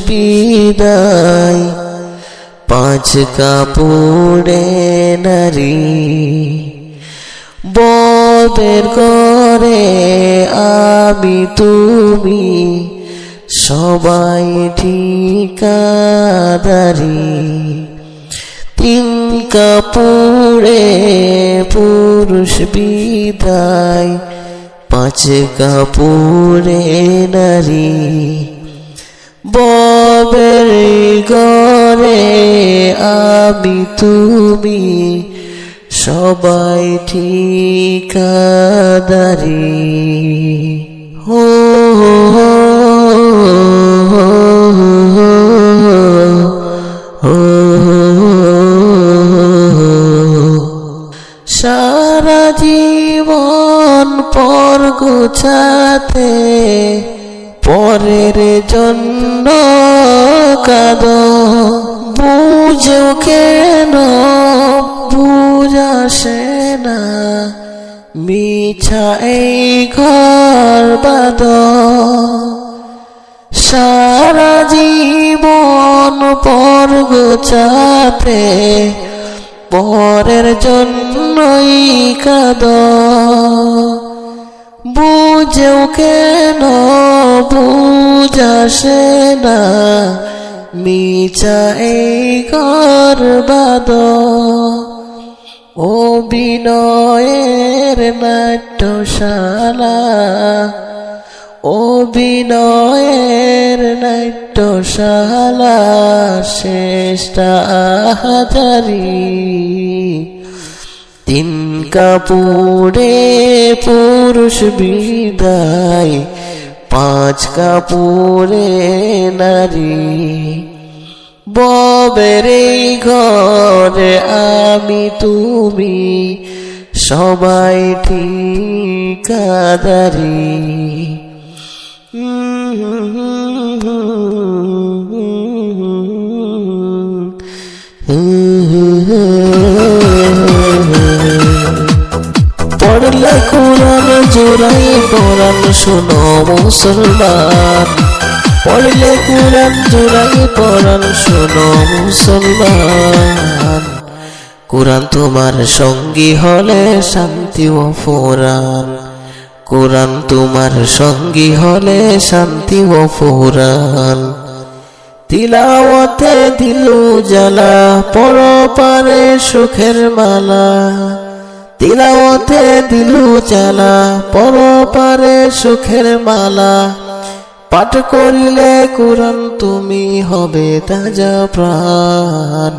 বিদায়, পাঁচ কাপড়ে নারী। ববের ঘরে আমি তুমি, সবাই ঠিকাদারি। তিন কাপড়ে পুরুষ বিদায়, পাঁচ কাপড়ে নারী। ববের ঘরে আমি তুমি, সবাই ঠিকাদারি। হো সারা জীবন পর গোছাতে, পরের জন্য কাঁদো। বুঝো কেন বুঝ আসে না, মিছা এই ঘর বাঁধো। সারা জীবন পর গোছাতে, পরের জন্যই কাঁদো। বুঝেও কেন বুঝ আসে না, মিছা এই ঘর বাঁধো। অভিনয়ের নাট্যশালা, অভিনয়ের নাট্যশালা শেষটা হাজারি। তিন কাপড়ে পুরুষ বিদায়, পাঁচ কাপড়ে নারী। ববের ঘরে আমি তুমি, সবাই ঠিকাদারি। পড়লে কোরআন জোড়াই পরাণ শোনো মুসলমান, পড়লে কোরআন জোড়াই পরাণ শোনো মুসলমান। কোরআন তোমার সঙ্গী হলে শান্তি ও ফুরান, কোরআন তোমার সঙ্গী হলে শান্তি ও ফুরান। তিলাওয়াতে দিল জ্বালা, পরপারে সুখের মালা। তিলাওয়াতে দিল জ্বালা, পরপারে সুখের মালা। পাঠ করিলে কোরআন তুমি হবে তাজা প্রাণ।